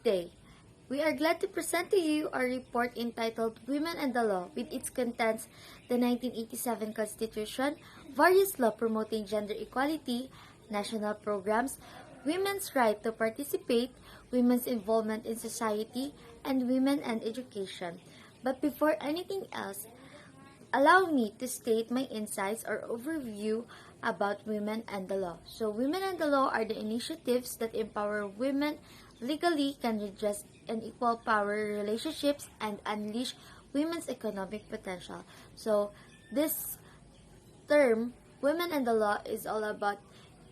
day. We are glad to present to you our report entitled Women and the Law, with its contents: the 1987 Constitution, various law promoting gender equality, national programs, women's right to participate, women's involvement in society, and women and education. But before anything else, allow me to state my insights or overview about women and the law. So, women and the law are the initiatives that empower women legally, can redress unequal power relationships, and unleash women's economic potential. So, this term, women and the law, is all about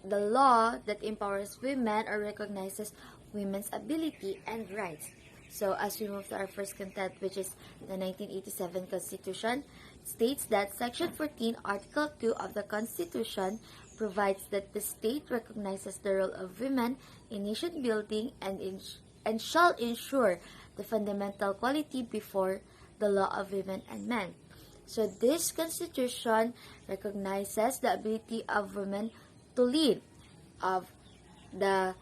the law that empowers women or recognizes women's ability and rights. So, as we move to our first content, which is the 1987 Constitution, states that Section 14, Article 2 of the Constitution provides that the state recognizes the role of women in nation building and shall ensure the fundamental equality before the law of women and men. So, this Constitution recognizes the ability of women to lead. Of the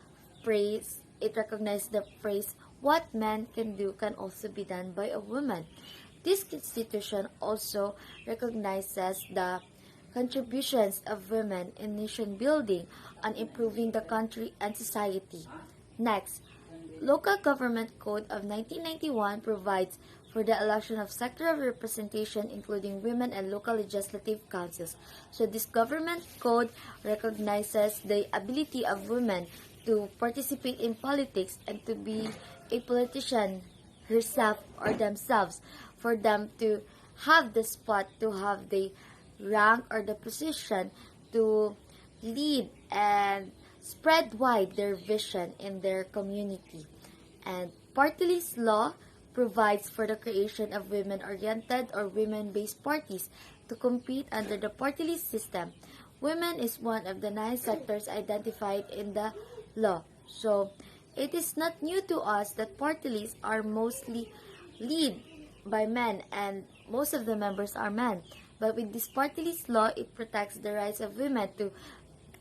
phrase, it recognizes the phrase, "What men can do can also be done by a woman." This Constitution also recognizes the contributions of women in nation building and improving the country and society. Next, Local Government Code of 1991 provides for the election of sectoral representation, including women and local legislative councils. So this government code recognizes the ability of women to participate in politics and to be a politician herself or themselves, for them to have the spot, to have the rank or the position to lead and spread wide their vision in their community. And party list law provides for the creation of women-oriented or women-based parties to compete under the party list system. Women is one of the 9 sectors identified in the law. So, it is not new to us that party lists are mostly led by men and most of the members are men. But with this party list law, it protects the rights of women to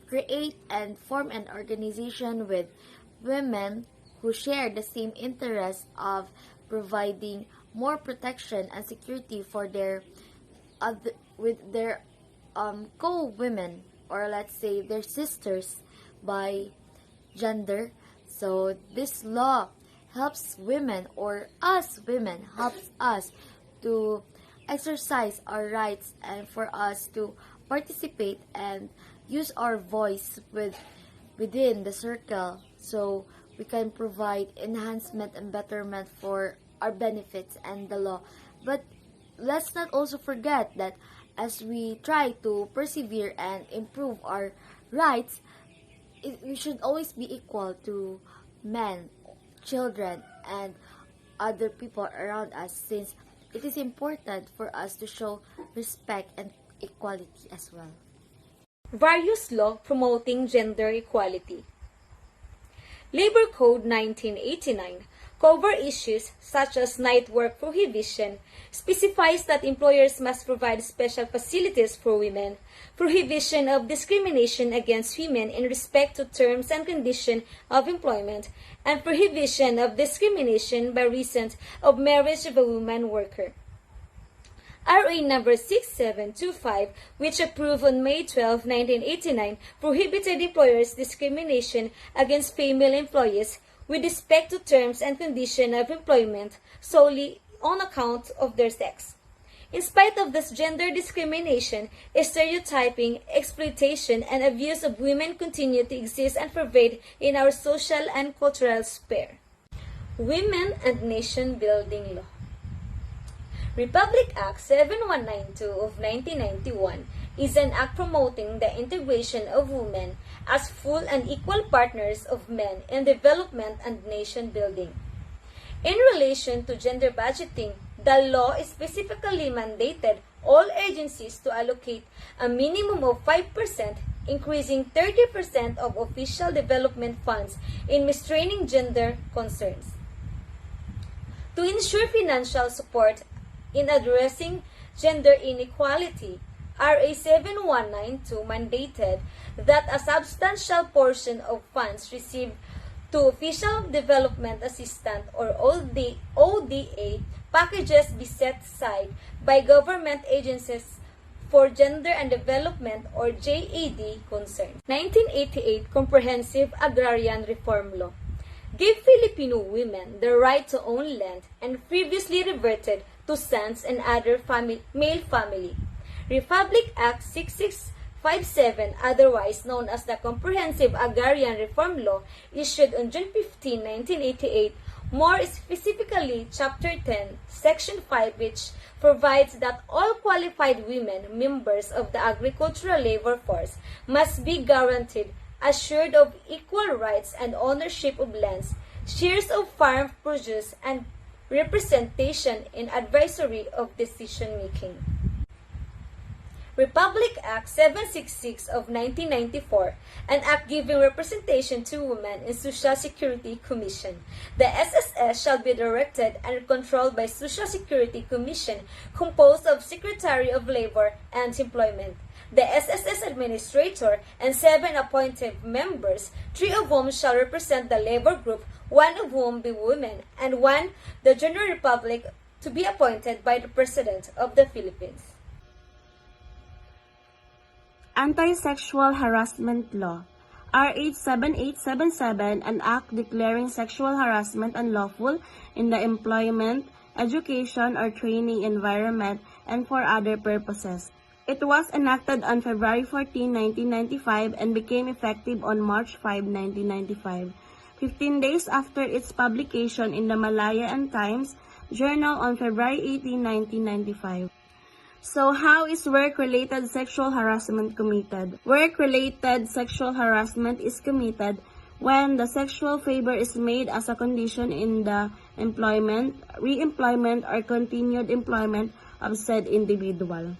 create and form an organization with women who share the same interest of providing more protection and security for their co-women, or let's say their sisters by gender. So this law helps women, or us women, helps us to exercise our rights and for us to participate and use our voice within the circle, so we can provide enhancement and betterment for our benefits and the law. But let's not also forget that as we try to persevere and improve our rights, we should always be equal to men, children, and other people around us, since it is important for us to show respect and equality as well. Various law promoting gender equality. Labor Code 1989 cover issues such as night work prohibition, specifies that employers must provide special facilities for women, prohibition of discrimination against women in respect to terms and conditions of employment, and prohibition of discrimination by reason of marriage of a woman worker. RA number 6725, which approved on May 12, 1989, prohibited employers' discrimination against female employees with respect to terms and conditions of employment solely on account of their sex. In spite of this gender discrimination, stereotyping, exploitation, and abuse of women continue to exist and pervade in our social and cultural sphere. Women and Nation Building Law. Republic Act 7192 of 1991 is an act promoting the integration of women as full and equal partners of men in development and nation building. In relation to gender budgeting, the law specifically mandated all agencies to allocate a minimum of 5%, increasing 30% of official development funds in restraining gender concerns. To ensure financial support in addressing gender inequality, RA 7192 mandated that a substantial portion of funds received to Official Development Assistant or ODA packages be set aside by government agencies for Gender and Development or JAD concerns. 1988 Comprehensive Agrarian Reform Law gave Filipino women the right to own land and previously reverted to sons and other male family. Republic Act 6657, otherwise known as the Comprehensive Agrarian Reform Law, issued on June 15, 1988, more specifically Chapter 10, Section 5, which provides that all qualified women members of the agricultural labor force must be guaranteed assured of equal rights and ownership of lands, shares of farm produce, and representation in advisory of decision-making. Republic Act 766 of 1994, an act giving representation to women in Social Security Commission. The SSS shall be directed and controlled by Social Security Commission composed of Secretary of Labor and Employment, the SSS Administrator, and 7 appointed members, 3 of whom shall represent the labor group, 1 of whom be women, and 1 the General Republic, to be appointed by the President of the Philippines. Anti-Sexual Harassment Law, RH 7877, an act declaring sexual harassment unlawful in the employment, education, or training environment and for other purposes. It was enacted on February 14, 1995 and became effective on March 5, 1995, 15 days after its publication in the Malayan Times Journal on February 18, 1995. So, how is work-related sexual harassment committed? Work-related sexual harassment is committed when the sexual favor is made as a condition in the employment, re-employment, or continued employment of said individual,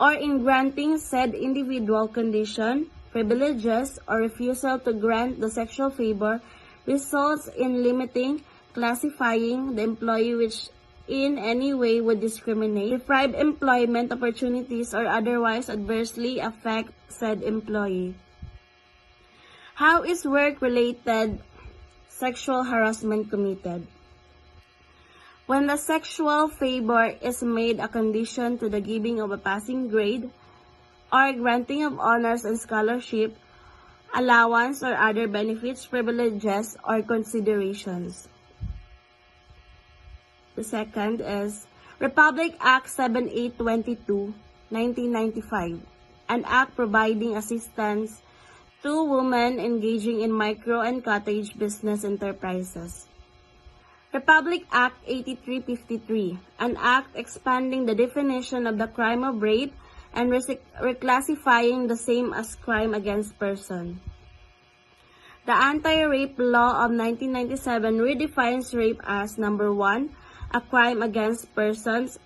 or in granting said individual condition, privileges, or refusal to grant the sexual favor results in limiting, classifying the employee which in any way would discriminate, deprive employment opportunities, or otherwise adversely affect said employee. How is work-related sexual harassment committed? When the sexual favor is made a condition to the giving of a passing grade, or granting of honors and scholarship, allowance, or other benefits, privileges, or considerations. The second is Republic Act 7822, 1995, an act providing assistance to women engaging in micro and cottage business enterprises. Republic Act 8353, an act expanding the definition of the crime of rape and reclassifying the same as crime against person. The Anti-Rape Law of 1997 redefines rape as, number 1, a crime against persons.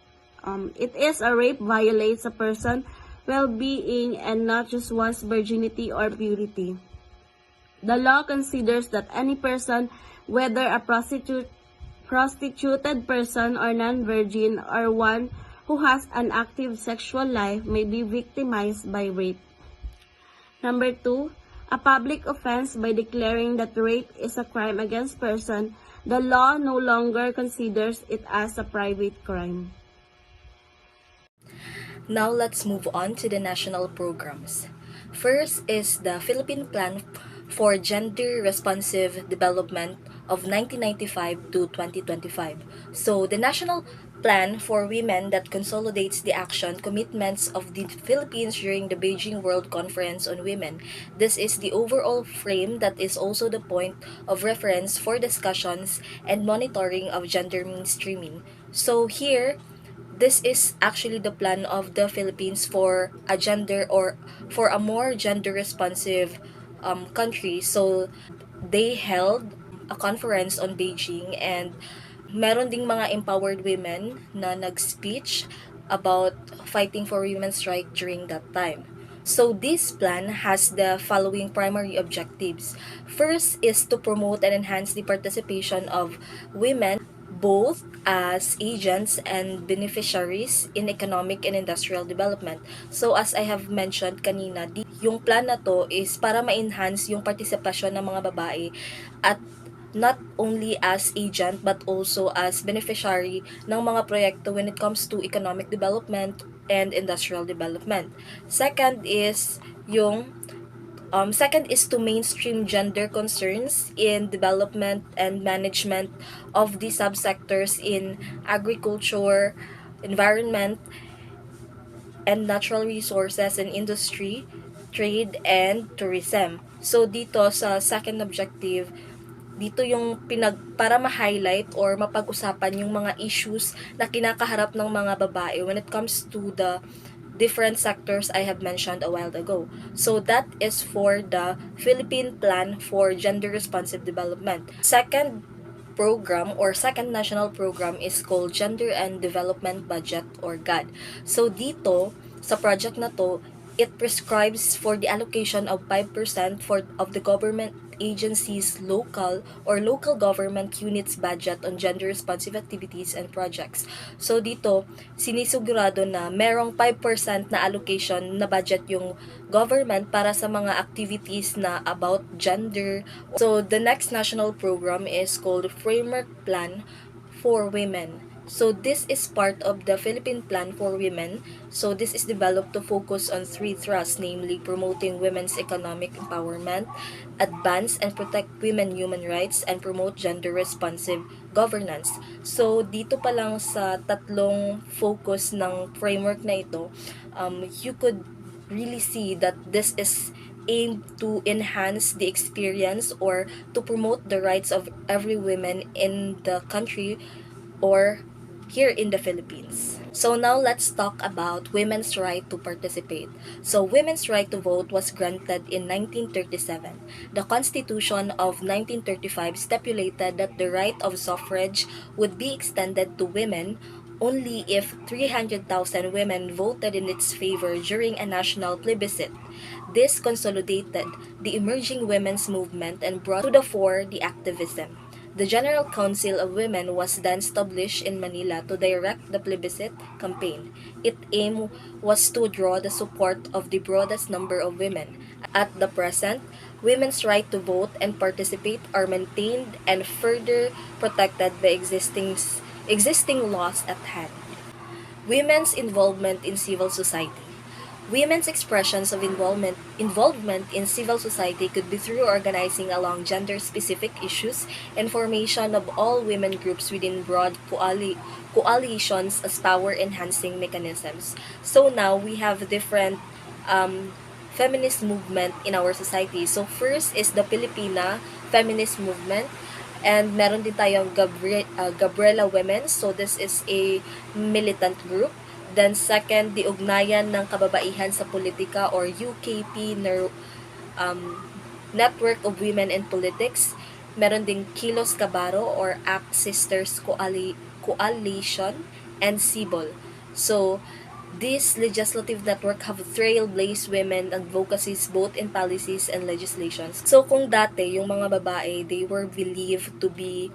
It is a rape violates a person's well-being and not just one's virginity or purity. The law considers that any person, whether a prostituted person or non-virgin or one who has an active sexual life, may be victimized by rape. Number 2, a public offense. By declaring that rape is a crime against person, the law no longer considers it as a private crime. Now let's move on to the national programs. First is the Philippine Plan for Gender Responsive Development of 1995 to 2025. So the National Plan for Women that consolidates the action commitments of the Philippines during the Beijing World Conference on Women. This is the overall frame that is also the point of reference for discussions and monitoring of gender mainstreaming. So here, this is actually the plan of the Philippines for a gender or for a more gender responsive country. So they held a conference on Beijing and meron ding mga empowered women na nag-speech about fighting for women's rights during that time. So this plan has the following primary objectives. First is to promote and enhance the participation of women both as agents and beneficiaries in economic and industrial development. So as I have mentioned kanina, yung plan na to is para ma-enhance yung partisipasyon ng mga babae at not only as agent but also as beneficiary ng mga proyekto when it comes to economic development and industrial development. Second is to mainstream gender concerns in development and management of the subsectors in agriculture, environment, and natural resources and industry, trade, and tourism. So dito sa second objective, dito yung para ma-highlight or mapag-usapan yung mga issues na kinakaharap ng mga babae when it comes to the different sectors I have mentioned a while ago. So that is for the Philippine Plan for Gender Responsive Development. Second program or second national program is called Gender and Development Budget or GAD. So dito, sa project na to, it prescribes for the allocation of 5% of the government agencies' local government units budget on gender-responsive activities and projects. So dito, sinisigurado na merong 5% na allocation na budget yung government para sa mga activities na about gender. So the next national program is called Framework Plan for Women. So this is part of the Philippine Plan for Women. So this is developed to focus on 3 thrusts, namely promoting women's economic empowerment, advance and protect women human rights, and promote gender-responsive governance. So dito pa lang sa tatlong focus ng framework na ito, you could really see that this is aimed to enhance the experience or to promote the rights of every woman in the country or here in the Philippines. So now let's talk about women's right to participate. So women's right to vote was granted in 1937. The Constitution of 1935 stipulated that the right of suffrage would be extended to women only if 300,000 women voted in its favor during a national plebiscite. This consolidated the emerging women's movement and brought to the fore the activism. The General Council of Women was then established in Manila to direct the plebiscite campaign. Its aim was to draw the support of the broadest number of women. At the present, women's right to vote and participate are maintained and further protected by existing laws at hand. Women's involvement in civil society. Women's expressions of involvement in civil society could be through organizing along gender-specific issues and formation of all women groups within broad coalitions as power-enhancing mechanisms. So now, we have different feminist movement in our society. So first is the Filipina feminist movement. And meron din tayong Gabriela Women. So this is a militant group. Then second, the Ugnayan ng Kababaihan sa Politika or UKP Network of Women in Politics. Meron ding Kilos Kabaro or Act Sisters Coalition and CIBOL. So this legislative network have trailblazed women advocacies both in policies and legislations. So kung dati yung mga babae, they were believed to be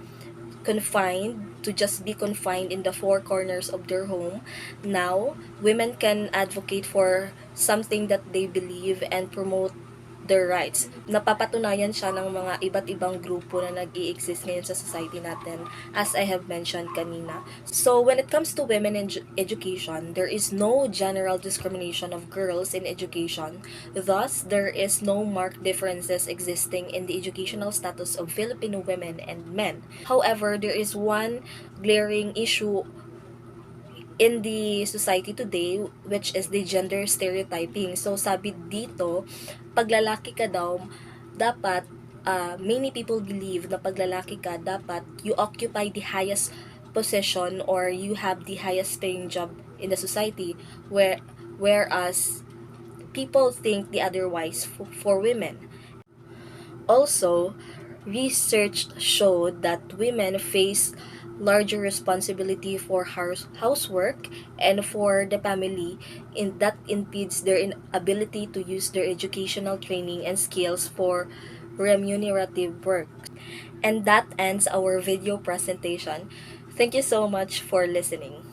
just be confined in the 4 corners of their home. Now, women can advocate for something that they believe and promote their rights. Napapatunayan siya ng mga iba't ibang grupo na nag-i-exist ngayon sa society natin, as I have mentioned kanina. So, when it comes to women in education, there is no general discrimination of girls in education. Thus, there is no marked differences existing in the educational status of Filipino women and men. However, there is one glaring issue in the society today, which is the gender stereotyping. So, sabi dito, pag lalaki ka daw, dapat, many people believe na pag lalaki ka, dapat you occupy the highest position or you have the highest paying job in the society, whereas people think the otherwise for women. Also, research showed that women face larger responsibility for housework and for the family, in that impedes their ability to use their educational training and skills for remunerative work. And that ends our video presentation. Thank you so much for listening.